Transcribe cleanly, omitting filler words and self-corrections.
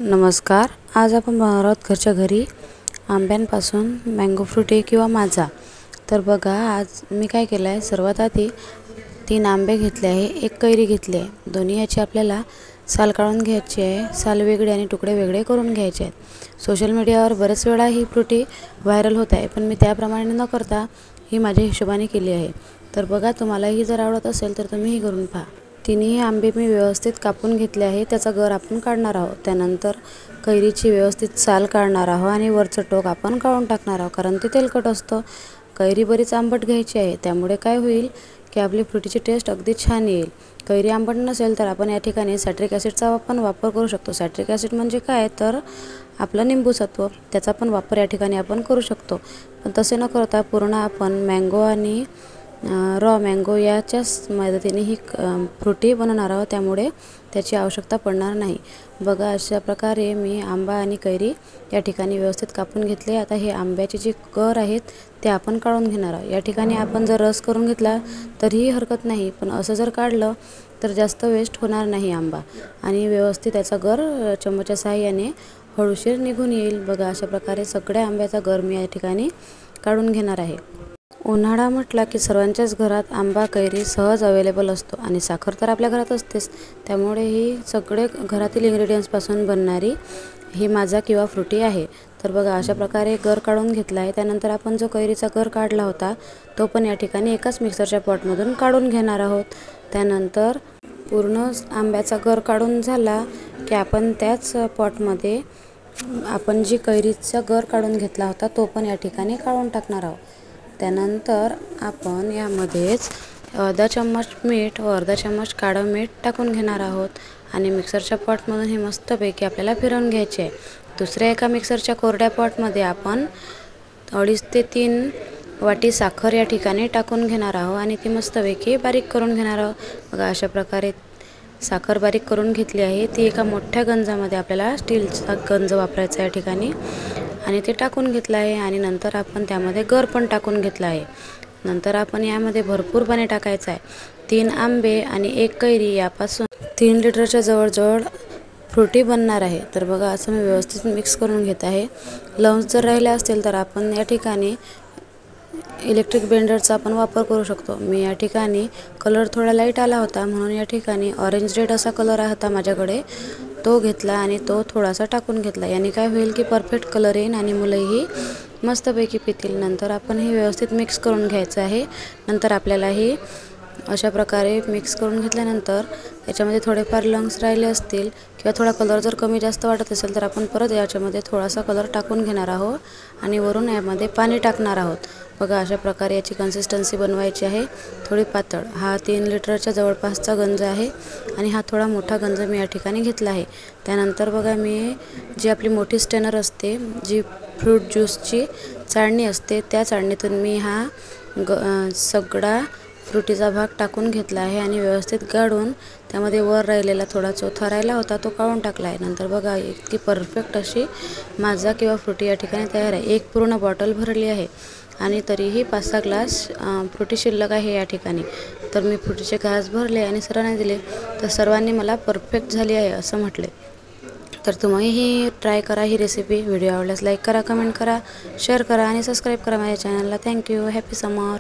नमस्कार। आज आपण बनवणार आहोत घरच्या घरी आंब्यांपासून मँगो फ्रुटी किंवा माझा। तर बघा, आज मी काय केलं आहे, सर्वात आधी 3 आंबे घेतले आहे, 1 कैरी घेतली आहे। दोन्ही याची आपल्याला साल काढून घ्यायची आहे। साल वेगळे आणि तुकडे वेगळे करून घ्यायचे आहेत। सोशल मीडियावर बरेच वेळा ही फ्रुटी व्हायरल होत आहे, पण मी त्याप्रमाणे न करता ही माझ्या हिशोबाने केली आहे। तर बघा, तुम्हालाही जर आवडत असेल तर तुम्ही ही करून पहा। तिन्ही आंबे मी व्यवस्थित कापून घेतले आहे। त्याचा गर आपण काढणार आहोत। त्यानंतर कैरीची व्यवस्थित साल काढणार आहोत आणि वरचं टोक आपण काढून टाकणार आहोत, कारण ते तेलकट असतं। कैरी बरीच आंबट घ्यायची आहे, त्यामुळे काय होईल की आपली फ्रुटीची टेस्ट अगदी छान येईल। कैरी आंबट नसेल तर आपण या ठिकाणी सायट्रिक ॲसिडचा आपण वापर करू शकतो। सायट्रिक ॲसिड म्हणजे काय, तर आपलं निंबू सत्व, त्याचा पण वापर या ठिकाणी आपण करू शकतो। पण तसे न करता पूर्ण आपण मँगो आणि रॉ मँगो याच्याच मदतीने ही फ्रुटी बनवणार आहोत, त्यामुळे त्याची आवश्यकता पडणार नाही। बघा, अशा प्रकारे मी आंबा आणि कैरी या ठिकाणी व्यवस्थित कापून घेतले। आता हे आंब्याचे जे गर आहेत ते आपण काढून घेणार आहोत। या ठिकाणी आपण जर रस करून घेतला तरीही हरकत नाही, पण असं जर काढलं तर जास्त वेस्ट होणार नाही आंबा, आणि व्यवस्थित त्याचा गर चमच्याच्या साहाय्याने हळूशीर निघून येईल। बघा, अशा प्रकारे सगळ्या आंब्याचा गर मी या ठिकाणी काढून घेणार आहे। उन्हाळा म्हटला की सर्वांच्याच घरात आंबा कैरी सहज अवेलेबल असतो, आणि साखर तर आपल्या घरात असतेच। त्यामुळे ही सगळे घरातील इन्ग्रेडियंट्सपासून बनणारी ही माझा किंवा फ्रुटी आहे। तर बघा, अशा प्रकारे गर काढून घेतला आहे। त्यानंतर आपण जो कैरीचा गर काढला होता तो पण या ठिकाणी एकाच मिक्सरच्या पॉटमधून काढून घेणार आहोत। त्यानंतर पूर्ण आंब्याचा गर काढून झाला की आपण त्याच पॉटमध्ये आपण जी कैरीचा गर काढून घेतला होता तो पण या ठिकाणी काढून टाकणार आहोत। त्यानंतर आपण यामध्येच अर्धा चम्मच मीठ व अर्धा चम्मच काळं मीठ टाकून घेणार आहोत, आणि मिक्सरच्या पॉटमधून हे मस्तपैकी आपल्याला फिरवून घ्यायचे आहे। दुसऱ्या एका मिक्सरच्या कोरड्या पॉटमध्ये आपण 2.5 ते 3 वाटी साखर या ठिकाणी टाकून घेणार आहोत, आणि ती मस्तपैकी बारीक करून घेणार आहोत। बघा, अशा प्रकारे साखर बारीक करून घेतली आहे। ती एका मोठ्या गंजामध्ये, आपल्याला स्टीलचा गंज वापरायचा या ठिकाणी, आणि ते टाकून घेतलं आहे। आणि नंतर आपण त्यामध्ये गर पण टाकून घेतला आहे। नंतर आपण यामध्ये भरपूर पाणी टाकायचं आहे। 3 आंबे आणि 1 कैरी यापासून 3 लिटरच्या जवळजवळ फ्रुटी बनणार आहे। तर बघा, असं मी व्यवस्थित मिक्स करून घेत आहे। लम्स जर राहिले असतील तर आपण या ठिकाणी इलेक्ट्रिक ब्लेंडरचा आपण वापर करू शकतो। मी या ठिकाणी कलर थोडा लाईट आला होता, म्हणून या ठिकाणी ऑरेंज रेड असा कलर होता माझ्याकडे, तो घेतला आणि तो थोडासा टाकून घेतला। याने काय होईल की परफेक्ट कलर येईल आणि मुलंही मस्तपैकी पितील। नंतर आपण हे व्यवस्थित मिक्स करून घ्यायचं आहे। नंतर आपल्याला ही अशा प्रकारे मिक्स करून घेतल्यानंतर याच्यामध्ये थोडेफार लंग्स राहिले असतील किंवा थोडा कलर जर कमी जास्त वाटत असेल तर आपण परत याच्यामध्ये थोडासा कलर टाकून घेणार आहोत, आणि वरून यामध्ये पाणी टाकणार आहोत। बघा, अशा प्रकारे याची कन्सिस्टन्सी बनवायची आहे, थोडी पातळ। हा 3 लिटरच्या जवळपासचा गंज आहे, आणि हा थोडा मोठा गंज मी या ठिकाणी घेतला आहे। त्यानंतर बघा, मी जी आपली मोठी स्ट्रेनर असते, जी फ्रूट ज्यूसची चाळणी असते, त्या चाळणीतून मी हा सगळा फ्रुटीचा भाग टाकून घेतला आहे, आणि व्यवस्थित गाळून त्यामध्ये वर राहिलेला थोडा चोथा राहिला होता तो काढून टाकला आहे। नंतर बघा, इतकी परफेक्ट अशी माझा किंवा फ्रुटी या ठिकाणी तयार आहे। 1 पूर्ण बॉटल भरली आहे, आणि तरीही 5-6 ग्लास फ्रुटी शिल्लक आहे या ठिकाणी। तर मी फ्रुटीचे ग्लास भरले आणि सर्वांना दिले, तर सर्वांनी मला परफेक्ट झाली आहे असं म्हटले। तर तुम्हीही ट्राय करा ही रेसिपी। व्हिडिओ आवडल्यास लाईक करा, कमेंट करा, शेअर करा आणि सबस्क्राईब करा माझ्या चॅनलला। थँक्यू। हॅपी समर।